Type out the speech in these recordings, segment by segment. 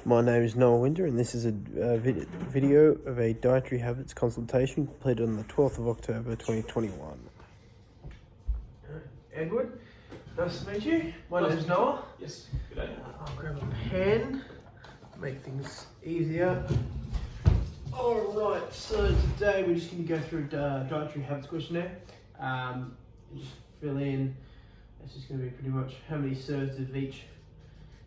My name is Wynter, and this is a video of a dietary habits consultation completed on the 12th of October 2021. Edward, nice to meet you. My name is Noah. Yes, good day. I'll grab a pen, make things easier. Alright, so today we're just going to go through a dietary habits questionnaire. Just fill in, it's just going to be pretty much how many serves of each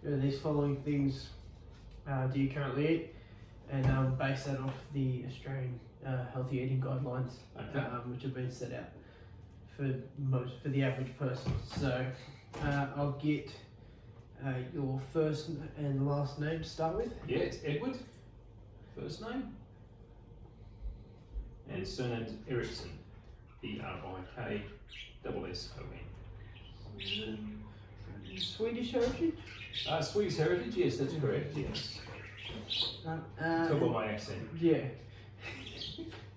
of these following things do you currently eat, and base that off the Australian healthy eating guidelines, Okay. Which have been set out for the average person. So I'll get your first and last name to start with. Yeah, it's Edward, first name, and surname's Eriksson, Erikson. Swedish origin? Swedish heritage, yes, that's correct, yes. Tell by my accent. Yeah.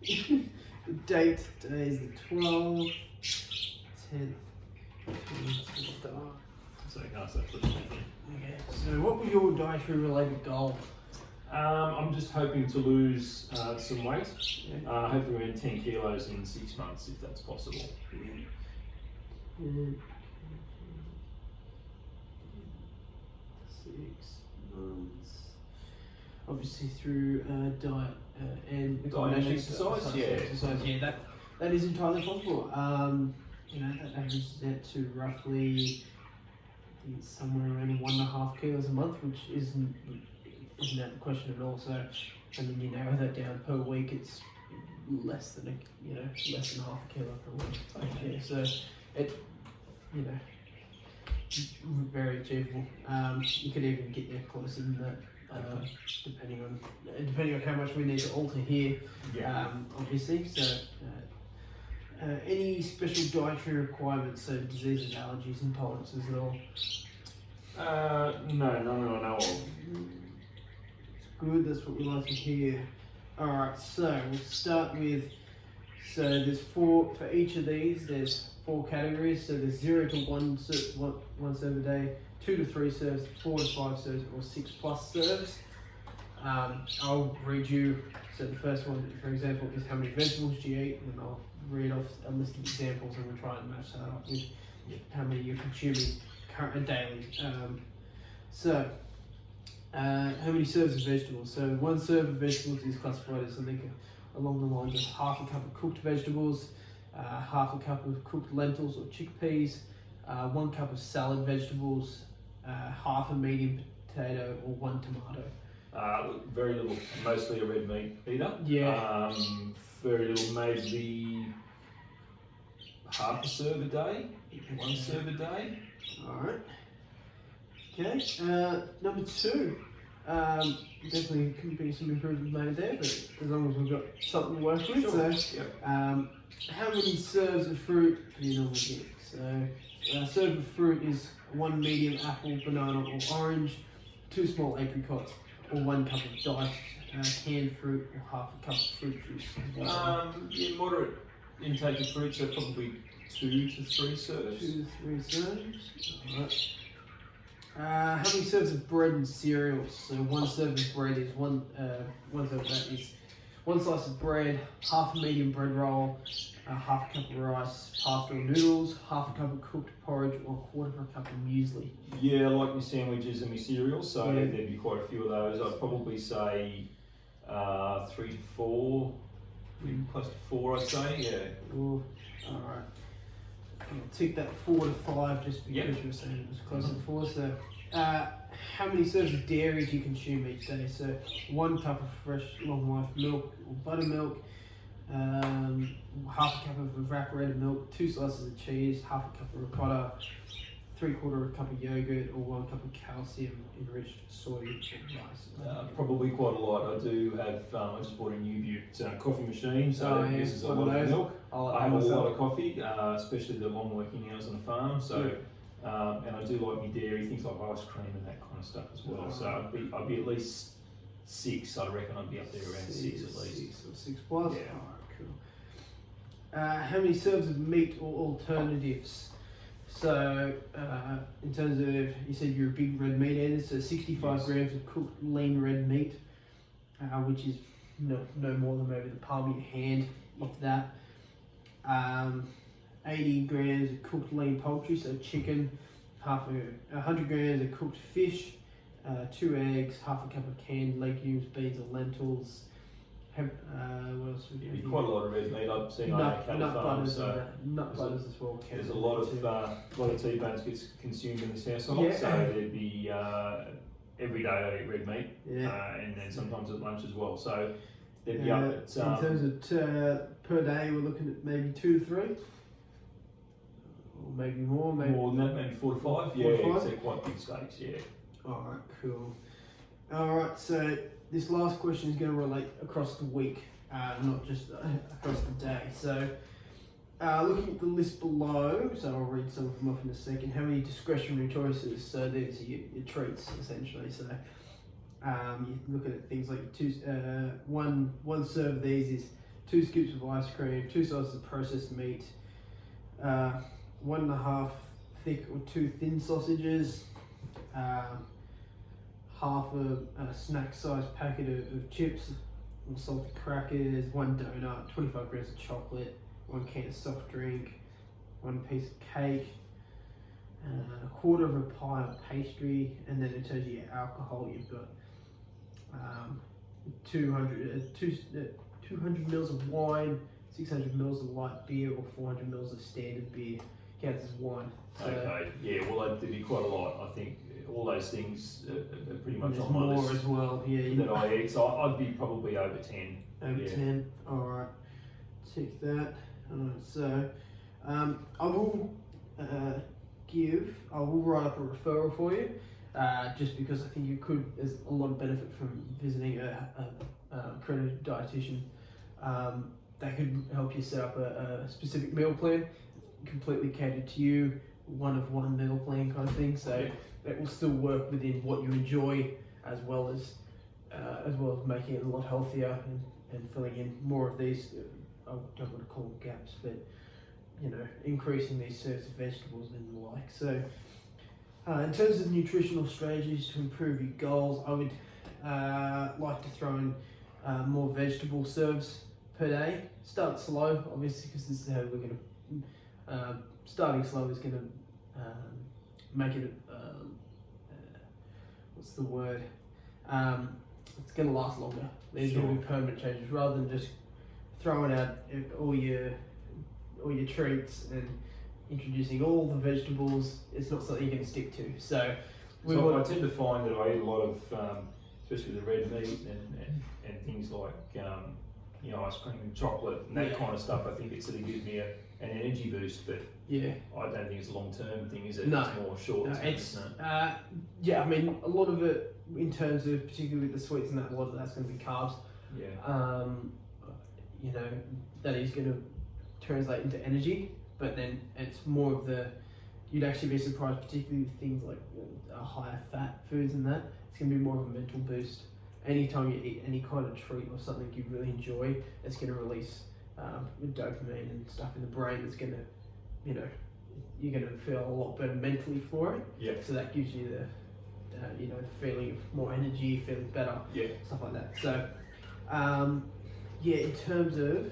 The date today is the 12th, 10th, 2021. So I can ask that first name. Okay, so what was your dietary related goal? I'm just hoping to lose some weight, Yeah. hoping around 10 kilos in 6 months, if that's possible. 6 months. Obviously through diet and Diet and exercise, yeah. Exercise, yeah, that is entirely possible. That averages out to roughly somewhere around 1.5 kilos a month, which isn't out of the question at all. So, and then you narrow that down per week, it's less than half a kilo per week. Okay. Yeah, so it, very achievable. You could even get there closer than that, depending on how much we need to alter here. Yeah. Obviously. So, any special dietary requirements? So diseases, allergies, intolerances, at all? No, none that I know of. Good. That's what we like to hear. All right. So we'll start with. So there's four for each of these. There's 4 categories. So there's 0 to 1 serve a day, 2 to 3 serves, 4 to 5 serves, or 6+ serves. I'll read you. So the first one, for example, is how many vegetables do you eat, and I'll read off a list of examples, and we'll try and match that up with how many you're consuming daily. How many serves of vegetables? So 1 serve of vegetables is classified as something along the lines of half a cup of cooked vegetables, half a cup of cooked lentils or chickpeas, 1 cup of salad vegetables, half a medium potato, or 1 tomato. Very little, mostly a red meat eater. Yeah. Very little, maybe half a serve a day, 1 serve a day. Alright. Okay, number 2. Definitely can be some improvement made there, but as long as we've got something to work with. Sure. So, Yep. how many serves of fruit do you normally get? So, a serve of fruit is 1 medium apple, banana, or orange, 2 small apricots, or 1 cup of diced canned fruit, or half a cup of fruit juice. Moderate intake of fruit, so probably 2 to 3 serves. 2 to 3 serves. Alright. How many serves of bread and cereals? So 1 serve of bread is one serve of that is 1 slice of bread, half a medium bread roll, half a cup of rice, pasta or noodles, half a cup of cooked porridge, or 1/4 of a cup of muesli. Yeah, I like my sandwiches and my cereals, so Yeah. there'd be quite a few of those. I'd probably say 3 to 4, maybe close to 4, I'd say, yeah. Alright. I'll tick that 4 to 5 just because Yep. you were saying it was closer to 4. So, how many serves of dairy do you consume each day? So, 1 cup of fresh long life milk or buttermilk, half a cup of evaporated milk, 2 slices of cheese, half a cup of ricotta, 3/4 cup of yogurt, or 1 cup of calcium enriched soy rice. Probably quite a lot. I do have, I just bought a new coffee machine, so it uses a lot of milk. I have a lot of coffee, especially the long working hours on the farm. So, and I do like my dairy, things like ice cream and that kind of stuff as well. So I'd be at least 6. I reckon I'd be up there around 6 at least. 6 or 6+. Yeah. Alright, cool. How many serves of meat or alternatives? So, in terms of, you said you're a big red meat eater, so 65 Yes. grams of cooked lean red meat, which is no more than maybe the palm of your hand, if that. 80 grams of cooked lean poultry, so chicken, 100 grams of cooked fish, 2 eggs, half a cup of canned legumes, beans or lentils. What else would you It'd be quite a lot of red meat. I've seen on cattle farms, so nut butters as well. there's a lot of T-bones gets consumed in this household. Yeah. So there'd be every day I eat red meat, and then sometimes at lunch as well. So they'd be up at. In terms of per day, we're looking at maybe 2 to 3, or maybe more. Maybe more than that, maybe 4 to 5. 4 to Yeah, 5? they're quite big steaks. Yeah. All right, cool. All right, so this last question is going to relate across the week, not just across the day. So, looking at the list below, so I'll read some of them off in a second. How many discretionary choices? So these are your treats, essentially. So, you look at things like one serve of these is 2 scoops of ice cream, 2 slices of processed meat, 1.5 thick or 2 thin sausages, half a snack-sized packet of chips, and salty crackers, 1 donut, 25 grams of chocolate, 1 can of soft drink, 1 piece of cake, a quarter of a pie of pastry, and then in terms of your alcohol, you've got 200 mils of wine, 600 mils of light beer, or 400 mils of standard beer counts as wine. So Okay. Yeah. Well, there'd be quite a lot. I think all those things are pretty much there's on my more list as well. Yeah, that I eat. So I'd be probably over 10. over Yeah. 10. All right, tick that. So I will write up a referral for you, just because I think there's a lot of benefit from visiting a accredited dietitian. That could help you set up a specific meal plan, completely catered to you, one meal plan kind of thing. So that will still work within what you enjoy, as well as making it a lot healthier and filling in more of these. I don't want to call them gaps, but increasing these serves of vegetables and the like. So, in terms of nutritional strategies to improve your goals, I would like to throw in more vegetable serves per day. Start slow, obviously, because this is how we're going to. Starting slow is going to make it. What's the word? It's going to last longer. There's going to be permanent changes rather than just throwing out all your treats and introducing all the vegetables. It's not something you're going to stick to. So I tend to find that I eat a lot of, especially the red meat and things like ice cream and chocolate and that kind of stuff. I think it sort of gives me an energy boost, but I don't think it's a long-term thing, is it? No. It's more short-term. I mean, a lot of it, in terms of particularly with the sweets and that, a lot of that's going to be carbs. Yeah. That is going to translate into energy, but then it's more of you'd actually be surprised, particularly with things like higher fat foods and that, it's going to be more of a mental boost. Anytime you eat any kind of treat or something you really enjoy, it's going to release dopamine and stuff in the brain that's going to, you're going to feel a lot better mentally for it. Yeah. So that gives you the feeling of more energy, feeling better, stuff like that. So, in terms of,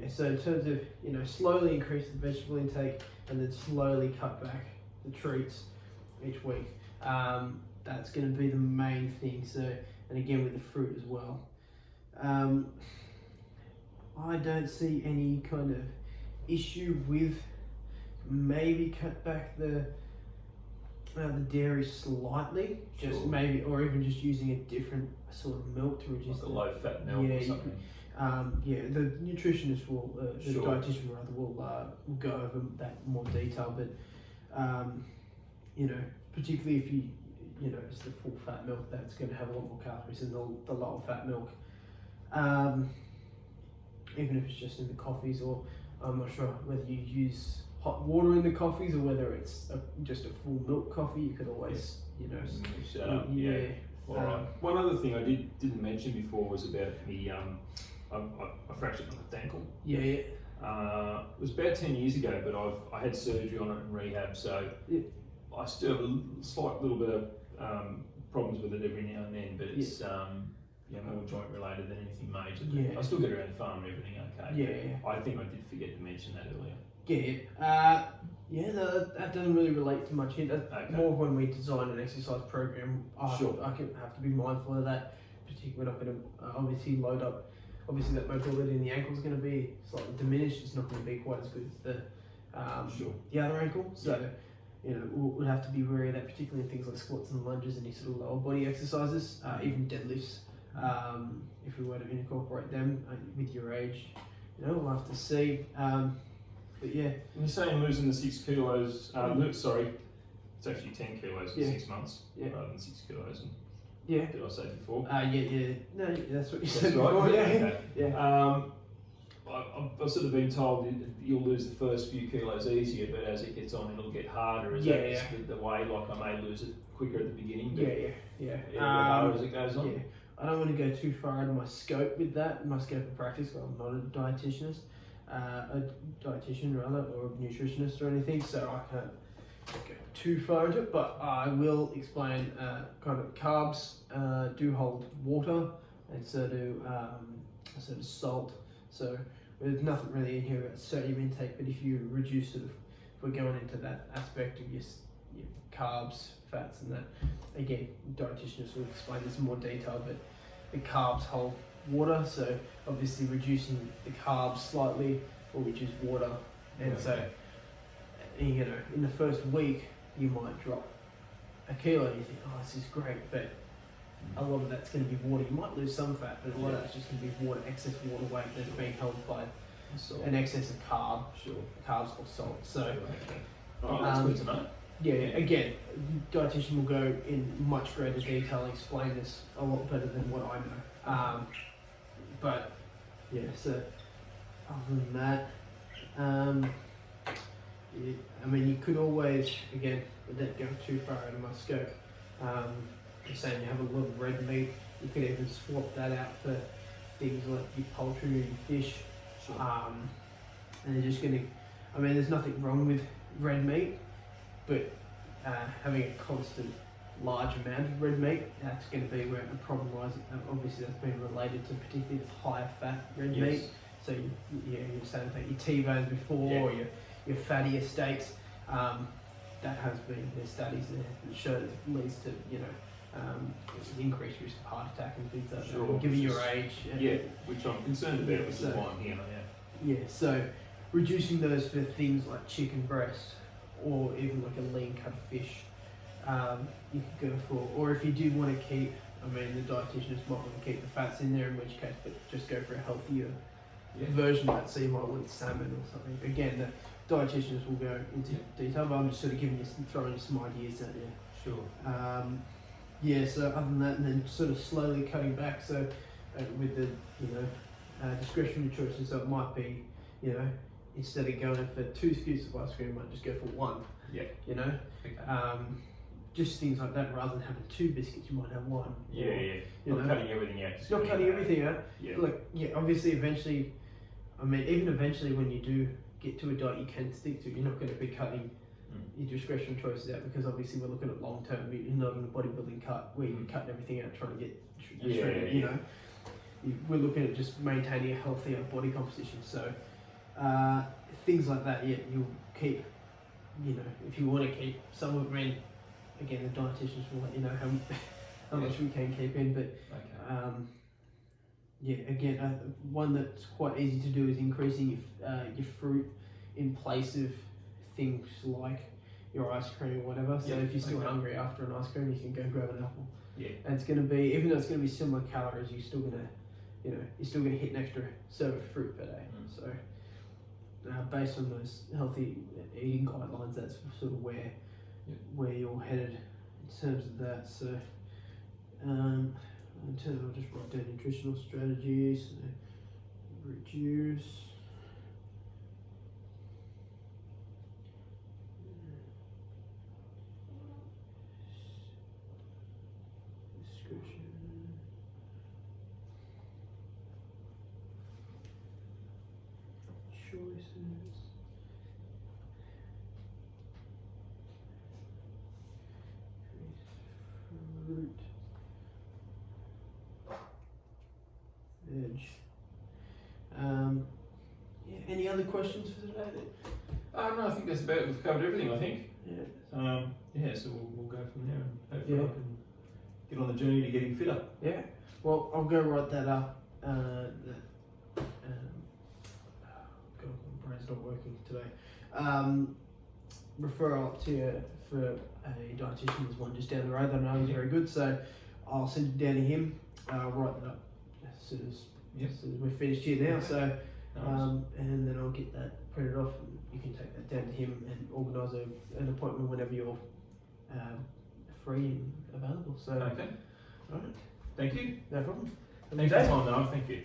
so in terms of, slowly increase the vegetable intake and then slowly cut back the treats each week. That's going to be the main thing. So, and again with the fruit as well. I don't see any kind of issue with maybe cut back the dairy slightly, just maybe, or even just using a different sort of milk to reduce like a low-fat milk or something. The nutritionist will, the dietitian rather, will go over that in more detail. But particularly if it's the full fat milk, that's going to have a lot more calories than the lower fat milk. Even if it's just in the coffees, or I'm not sure whether you use hot water in the coffees or whether it's just a full milk coffee. You could always, mix it up. All right. One other thing I didn't mention before was about the I fractured my left ankle. It was about 10 years ago, but I had surgery on it and rehab, so I still have a slight little bit of problems with it every now and then, but it's more joint related than anything major. Yeah. I still get around the farm and everything okay. Yeah. I think I did forget to mention that earlier. That doesn't really relate to much here. That's more when we design an exercise program. I can have to be mindful of that. Particularly, we're not going to obviously load up. Obviously, that mobility in the ankle is going to be slightly diminished. It's not going to be quite as good as the other ankle. So, we'll have to be wary of that, particularly in things like squats and lunges and these sort of lower body exercises, even deadlifts. If we were to incorporate them with your age, we'll have to see. But yeah. When you're saying losing the 6 kilos, sorry, it's actually 10 kilos in 6 months rather than 6 kilos. Did I say before? No, that's what you said right. before. I've sort of been told that you'll lose the first few kilos easier, but as it gets on, it'll get harder. Is that the way? Like I may lose it quicker at the beginning. But But harder as it goes on. Yeah. I don't want to go too far into my scope with that, my scope of practice. I'm not a dietitian rather, or a nutritionist or anything, so I can't go too far into it. But I will explain. Kind of carbs do hold water, and so do salt. So there's nothing really in here about sodium intake. But if you reduce if we're going into that aspect of your carbs, fats, and that, again, dietitians will explain this in more detail. But the carbs hold water, so obviously reducing the carbs slightly will reduce water, and so in the first week you might drop a kilo and you think, oh, this is great, but a lot of that's going to be water. You might lose some fat, but a lot of that's just going to be water, excess water weight that's being held by an excess of carbs or salt. So that's good to know. Again, dietitian will go in much greater detail and explain this a lot better than what I know. But so other than that, you could always, again, without going too far out of my scope, you're saying you have a lot of red meat, you could even swap that out for things like your poultry or your fish. And they're just going to, there's nothing wrong with red meat, but having a constant large amount of red meat, that's going to be where the problem lies. Obviously, that's been related to particularly the higher fat red meat. So you're saying about your T-bones before, or your fattier steaks. That has been, there's studies that show that it leads to increased risk of heart attack and things like that. Given your age. Which I'm concerned about, which is why I'm here. So reducing those for things like chicken breast, or even like a lean cut of fish, you could go for. Or if you do want to keep, the dietitianist might want to keep the fats in there, in which case, but just go for a healthier version of that. So you might want salmon or something. Again, the dietitians will go into detail, but I'm just sort of throwing you some ideas out there. So other than that, and then sort of slowly cutting back. So with the discretionary choices, so it might be instead of going for 2 scoops of ice cream, you might just go for 1. Just things like that. Rather than having 2 biscuits, you might have 1. Not cutting everything out. Not cutting everything out. Obviously, eventually, even eventually, when you do get to a diet you can stick to, you're not going to be cutting your discretionary choices out, because obviously we're looking at long term. You're not in a bodybuilding cut where you're cutting everything out trying to get shredded. We're looking at just maintaining a healthier body composition. So things like that, you'll keep. If you want to keep some of it, again, the dietitians will let you know how much we can keep in. But one that's quite easy to do is increasing your fruit in place of things like your ice cream or whatever. So if you're still hungry after an ice cream, you can go grab an apple. And it's going to be, even though it's going to be similar calories, you're still going to hit an extra serve of fruit per day. So based on those healthy eating guidelines, that's sort of where you're headed in terms of that. So in terms of, I'll just write down nutritional strategies. So reduce. choices. Fruit. Veg. Yeah, any other questions for today? No, I think that's about it. We've covered everything, I think. Yeah. Yeah, so we'll go from there and hopefully Yeah. I can get on the journey to getting fitter. Yeah. Well, I'll go write that up. God, my brain's not working today. Referral up to you for a dietitian. There's one just down the road that I know is very good, so I'll send it down to him. I'll write that up as soon as we're finished here now. So, and then I'll get that printed off, and you can take that down to him and organise an appointment whenever you're free and available. So, Okay. all right, Thank you. no problem. Thanks for your time, though. Thank you.